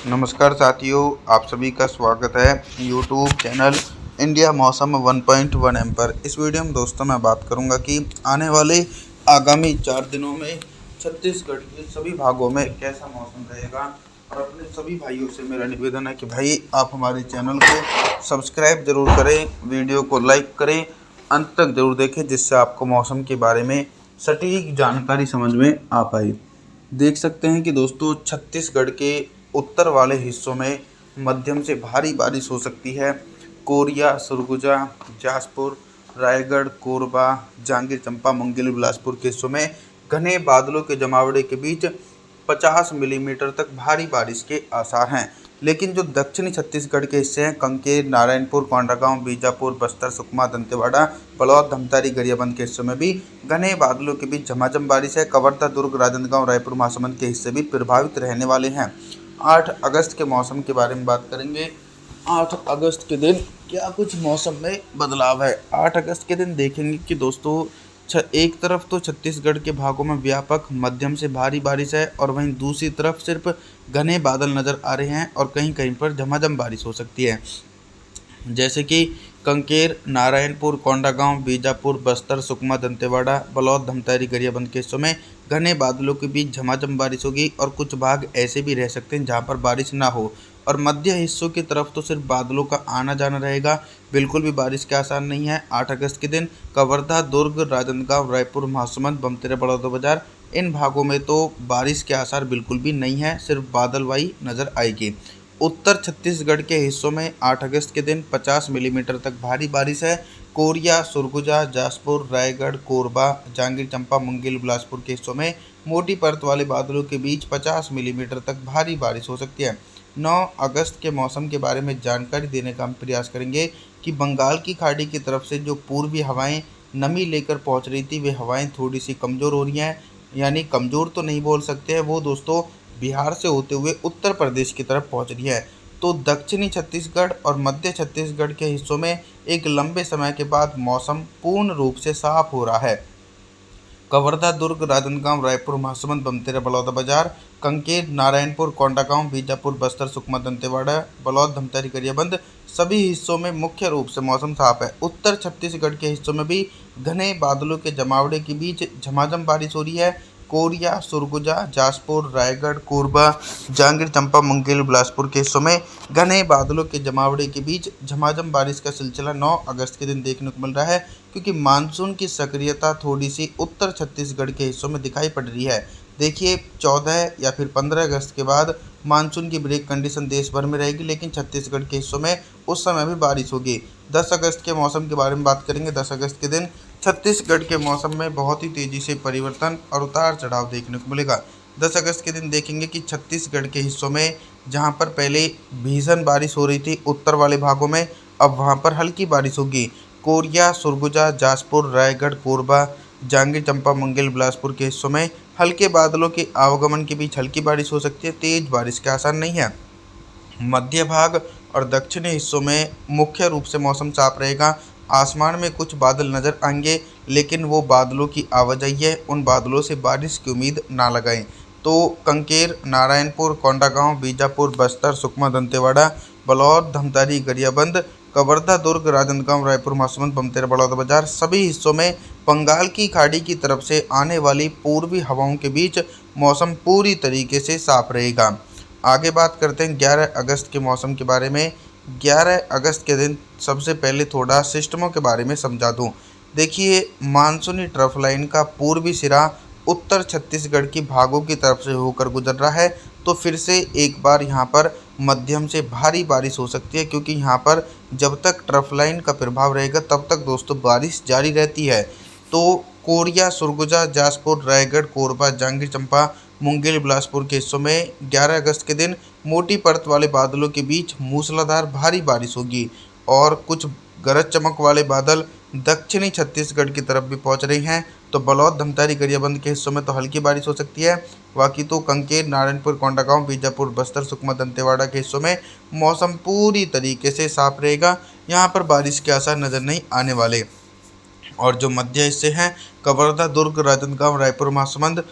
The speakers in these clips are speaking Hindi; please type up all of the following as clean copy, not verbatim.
नमस्कार साथियों, आप सभी का स्वागत है यूट्यूब चैनल इंडिया मौसम 1.1 एम पर। इस वीडियो में दोस्तों मैं बात करूंगा कि आने वाले आगामी 4 दिनों में छत्तीसगढ़ के सभी भागों में कैसा मौसम रहेगा। और अपने सभी भाइयों से मेरा निवेदन है कि भाई आप हमारे चैनल को सब्सक्राइब जरूर करें, वीडियो को लाइक करें, अंत तक जरूर देखें, जिससे आपको मौसम के बारे में सटीक जानकारी समझ में आ पाए। देख सकते हैं कि दोस्तों छत्तीसगढ़ के उत्तर वाले हिस्सों में मध्यम से भारी बारिश हो सकती है। कोरिया, सरगुजा, जासपुर, रायगढ़, कोरबा, जांजगीर चांपा, मुंगेली, बिलासपुर के हिस्सों में घने बादलों के जमावड़े के बीच 50 मिलीमीटर तक भारी बारिश के आसार हैं। लेकिन जो दक्षिणी छत्तीसगढ़ के हिस्से हैं, कांकेर, नारायणपुर, कोंडागांव, बीजापुर, बस्तर, सुकमा, दंतेवाड़ा, बलौद, धमतारी, गरियाबंद के हिस्सों में भी घने बादलों के बीच झमाझम बारिश है। कवर्धा, दुर्ग, राजनांदगांव, रायपुर, महासमुंद के हिस्से भी प्रभावित रहने वाले हैं। 8 अगस्त के मौसम के बारे में बात करेंगे। 8 अगस्त के दिन क्या कुछ मौसम में बदलाव है। 8 अगस्त के दिन देखेंगे कि दोस्तों एक तरफ तो छत्तीसगढ़ के भागों में व्यापक मध्यम से भारी बारिश है और वहीं दूसरी तरफ सिर्फ घने बादल नज़र आ रहे हैं और कहीं कहीं पर झमाझम बारिश हो सकती है। जैसे कि कांकेर, नारायणपुर, कोंडागांव, बीजापुर, बस्तर, सुकमा, दंतेवाड़ा, बलौद, धमतारी, गरियाबंद के हिस्सों में घने बादलों के बीच झमाझम बारिश होगी और कुछ भाग ऐसे भी रह सकते हैं जहां पर बारिश ना हो। और मध्य हिस्सों की तरफ तो सिर्फ बादलों का आना जाना रहेगा, बिल्कुल भी बारिश के आसार नहीं है। 8 अगस्त के दिन कवर्धा, दुर्ग, राजनांदगांव, रायपुर, महासमुंद, बमतेरा, बलौदाबाजार इन भागों में तो बारिश के आसार बिल्कुल भी नहीं है, सिर्फ बादलवाई नज़र आएगी। उत्तर छत्तीसगढ़ के हिस्सों में 8 अगस्त के दिन 50 मिलीमीटर तक भारी बारिश है। कोरिया, सरगुजा, जासपुर, रायगढ़, कोरबा, जांजगीर चांपा, मुंगेली, बिलासपुर के हिस्सों में मोटी परत वाले बादलों के बीच 50 मिलीमीटर तक भारी बारिश हो सकती है। 9 अगस्त के मौसम के बारे में जानकारी देने का हम प्रयास करेंगे कि बंगाल की खाड़ी की तरफ से जो पूर्वी हवाएं नमी लेकर पहुंच रही थी, वे हवाएं थोड़ी सी कमज़ोर हो रही हैं। यानी कमज़ोर तो नहीं बोल सकते हैं, वो दोस्तों बिहार से होते हुए उत्तर प्रदेश की तरफ पहुंच रही है। तो दक्षिणी छत्तीसगढ़ और मध्य छत्तीसगढ़ के हिस्सों में एक लंबे समय के बाद मौसम पूर्ण रूप से साफ हो रहा है। कवर्धा, दुर्ग, राजनांदगांव, रायपुर, महासमुंद, बमतेरा, बलौदाबाजार, कांकेर, नारायणपुर, कोंडागांव, बीजापुर, बस्तर, सुकमा, दंतेवाड़ा, बलौद, धमतारी, गरियाबंद सभी हिस्सों में मुख्य रूप से मौसम साफ है। उत्तर छत्तीसगढ़ के हिस्सों में भी घने बादलों के जमावड़े के बीच झमाझम बारिश हो रही है। कोरिया, सरगुजा, जासपुर, रायगढ़, कोरबा, जांजगीर चांपा, मुंगेली, बिलासपुर के हिस्सों में घने बादलों के जमावड़े के बीच झमाझम बारिश का सिलसिला 9 अगस्त के दिन देखने को मिल रहा है, क्योंकि मानसून की सक्रियता थोड़ी सी उत्तर छत्तीसगढ़ के हिस्सों में दिखाई पड़ रही है। देखिए 14 या फिर 15 अगस्त के बाद मानसून की ब्रेक कंडीशन देश भर में रहेगी, लेकिन छत्तीसगढ़ के हिस्सों में उस समय भी बारिश होगी। 10 अगस्त के मौसम के बारे में बात करेंगे। 10 अगस्त के दिन छत्तीसगढ़ के मौसम में बहुत ही तेज़ी से परिवर्तन और उतार चढ़ाव देखने को मिलेगा। 10 अगस्त के दिन देखेंगे कि छत्तीसगढ़ के हिस्सों में जहां पर पहले भीषण बारिश हो रही थी उत्तर वाले भागों में, अब वहां पर हल्की बारिश होगी। कोरिया, सरगुजा, जासपुर, रायगढ़, कोरबा, जांजगीर चांपा, मुंगेली, बिलासपुर के हिस्सों में हल्के बादलों के आवागमन के बीच हल्की बारिश हो सकती है, तेज बारिश के आसार नहीं है। मध्य भाग और दक्षिणी हिस्सों में मुख्य रूप से मौसम साफ रहेगा। आसमान में कुछ बादल नज़र आएंगे, लेकिन वो बादलों की आवाजाही है, उन बादलों से बारिश की उम्मीद ना लगाएं। तो कांकेर, नारायणपुर, कोंडागांव, बीजापुर, बस्तर, सुकमा, दंतेवाड़ा, बलौद, धमतारी, गरियाबंद, कवर्धा, दुर्ग, राजनांदगांव, रायपुर, महासमुंद, बमतेरा, बलौदाबाजार सभी हिस्सों में बंगाल की खाड़ी की तरफ से आने वाली पूर्वी हवाओं के बीच मौसम पूरी तरीके से साफ रहेगा। आगे बात करते हैं 11 अगस्त के मौसम के बारे में। 11 अगस्त के दिन सबसे पहले थोड़ा सिस्टमों के बारे में समझा दूं। देखिए मानसूनी ट्रफ लाइन का पूर्वी सिरा उत्तर छत्तीसगढ़ की भागों की तरफ से होकर गुजर रहा है, तो फिर से एक बार यहाँ पर मध्यम से भारी बारिश हो सकती है, क्योंकि यहाँ पर जब तक ट्रफ लाइन का प्रभाव रहेगा तब तक दोस्तों बारिश जारी रहती है। तो कोरिया, सरगुजा, जासपुर, रायगढ़, कोरबा, जांजगीर चांपा, मुंगेली, बिलासपुर के हिस्सों में 11 अगस्त के दिन मोटी परत वाले बादलों के बीच मूसलाधार भारी बारिश होगी और कुछ गरज चमक वाले बादल दक्षिणी छत्तीसगढ़ की तरफ भी पहुंच रहे हैं। तो बलौद, धमतारी, गरियाबंद के हिस्सों में तो हल्की बारिश हो सकती है। बाकी तो कांकेर, नारायणपुर, कोंडागांव, बीजापुर, बस्तर, सुकमा, दंतेवाड़ा के हिस्सों में मौसम पूरी तरीके से साफ रहेगा, यहाँ पर बारिश के आसार नज़र नहीं आने वाले। और जो मध्य हिस्से हैं कवर्धा, दुर्ग, राजनांदगांव, रायपुर, महासमुंद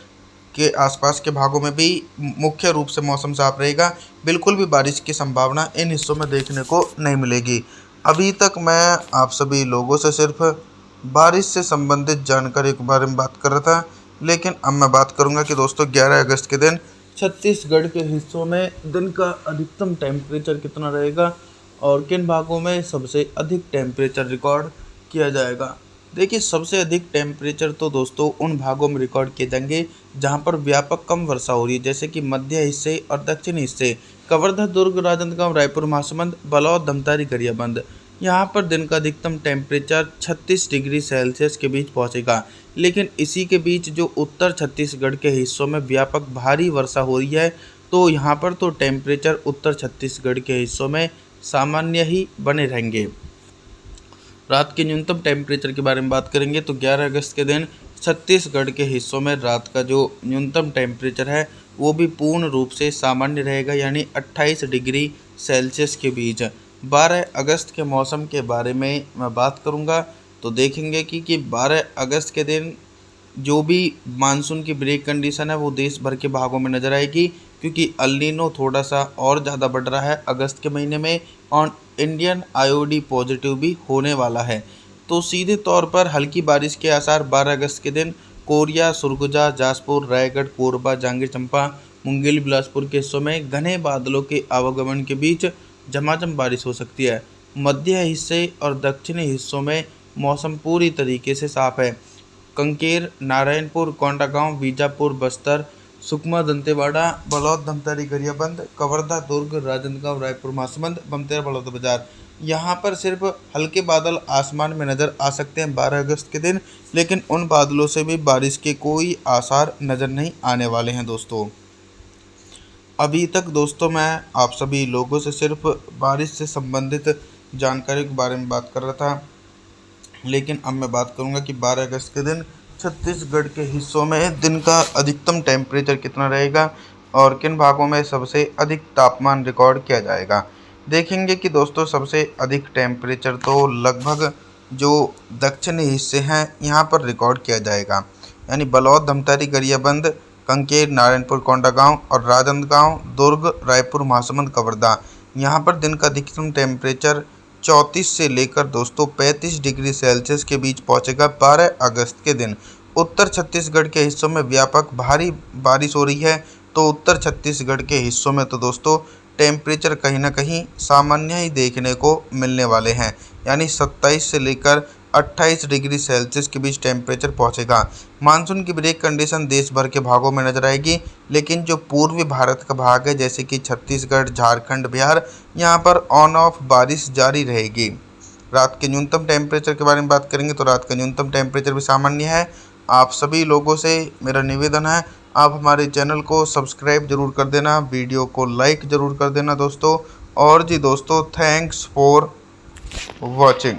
के आसपास के भागों में भी मुख्य रूप से मौसम साफ रहेगा। बिल्कुल भी बारिश की संभावना इन हिस्सों में देखने को नहीं मिलेगी। अभी तक मैं आप सभी लोगों से सिर्फ बारिश से संबंधित जानकारी के बारे में बात कर रहा था, लेकिन अब मैं बात करूंगा कि दोस्तों 11 अगस्त के दिन छत्तीसगढ़ के हिस्सों में दिन का अधिकतम टेम्परेचर कितना रहेगा और किन भागों में सबसे अधिक टेम्परेचर रिकॉर्ड किया जाएगा। देखिए, सबसे अधिक टेम्परेचर तो दोस्तों उन भागों में रिकॉर्ड किए जाएंगे जहां पर व्यापक कम वर्षा हो रही है, जैसे कि मध्य हिस्से और दक्षिणी हिस्से, कवर्धा, दुर्ग, राजनांदगांव, रायपुर, महासमुंद, बलौद, धमतारी, गरियाबंद। यहाँ पर दिन का अधिकतम टेम्परेचर 36 डिग्री सेल्सियस के बीच पहुँचेगा। लेकिन इसी के बीच जो उत्तर छत्तीसगढ़ के हिस्सों में व्यापक भारी वर्षा हो रही है, तो यहाँ पर तो टेम्परेचर उत्तर छत्तीसगढ़ के हिस्सों में सामान्य ही बने रहेंगे। रात के न्यूनतम टेम्परेचर के बारे में बात करेंगे तो 11 अगस्त के दिन छत्तीसगढ़ के हिस्सों में रात का जो न्यूनतम टेम्परेचर है वो भी पूर्ण रूप से सामान्य रहेगा, यानी 28 डिग्री सेल्सियस के बीच। 12 अगस्त के मौसम के बारे में मैं बात करूंगा तो देखेंगे कि 12 अगस्त के दिन जो भी मानसून की ब्रेक कंडीशन है वो देश भर के भागों में नज़र आएगी, क्योंकि अल नीनो थोड़ा सा और ज़्यादा बढ़ रहा है अगस्त के महीने में और इंडियन आईओडी पॉजिटिव भी होने वाला है। तो सीधे तौर पर हल्की बारिश के आसार 12 अगस्त के दिन कोरिया, सुरगुजा, जाजपुर, रायगढ़, कोरबा, जांजगीर चांपा, मुंगेली, बिलासपुर के हिस्सों में घने बादलों के आवागमन के बीच झमाझम बारिश हो सकती है। मध्य हिस्से और दक्षिणी हिस्सों में मौसम पूरी तरीके से साफ है। कंकेर, नारायणपुर, कोंडागांव, बीजापुर, बस्तर, सुकमा, दंतेवाड़ा, बलौद, धमतारी, गरियाबंद, कवर्धा, दुर्ग, राजनांदगांव, रायपुर, महासमुंद, बमतेरा, बलौदाबाजार, यहाँ पर सिर्फ हल्के बादल आसमान में नज़र आ सकते हैं 12 अगस्त के दिन, लेकिन उन बादलों से भी बारिश के कोई आसार नज़र नहीं आने वाले हैं दोस्तों। अभी तक दोस्तों मैं आप सभी लोगों से सिर्फ बारिश से संबंधित जानकारी के बारे में बात कर रहा था, लेकिन अब मैं बात करूंगा कि 12 अगस्त के दिन छत्तीसगढ़ के हिस्सों में दिन का अधिकतम टेम्परेचर कितना रहेगा और किन भागों में सबसे अधिक तापमान रिकॉर्ड किया जाएगा। देखेंगे कि दोस्तों सबसे अधिक टेम्परेचर तो लगभग जो दक्षिणी हिस्से हैं यहाँ पर रिकॉर्ड किया जाएगा, यानी बलौद, धमतारी, गरियाबंद, कंकेर, नारायणपुर, कोंडागांव और राजनांदगांव, दुर्ग, रायपुर, महासमुंद, कवर्धा। यहाँ पर दिन का अधिकतम टेम्परेचर 34 से लेकर दोस्तों 35 डिग्री सेल्सियस के बीच पहुंचेगा 12 अगस्त के दिन। उत्तर छत्तीसगढ़ के हिस्सों में व्यापक भारी बारिश हो रही है, तो उत्तर छत्तीसगढ़ के हिस्सों में तो दोस्तों टेम्परेचर कहीं ना कहीं सामान्य ही देखने को मिलने वाले हैं, यानी 27 से लेकर 28 डिग्री सेल्सियस के बीच टेम्परेचर पहुंचेगा। मानसून की ब्रेक कंडीशन देश भर के भागों में नजर आएगी, लेकिन जो पूर्वी भारत का भाग है जैसे कि छत्तीसगढ़, झारखंड, बिहार, यहाँ पर ऑन ऑफ बारिश जारी रहेगी। रात के न्यूनतम टेम्परेचर के बारे में बात करेंगे तो रात का न्यूनतम टेम्परेचर भी सामान्य है। आप सभी लोगों से मेरा निवेदन है, आप हमारे चैनल को सब्सक्राइब जरूर कर देना, वीडियो को लाइक ज़रूर कर देना दोस्तों। और जी दोस्तों, थैंक्स फॉर वॉचिंग।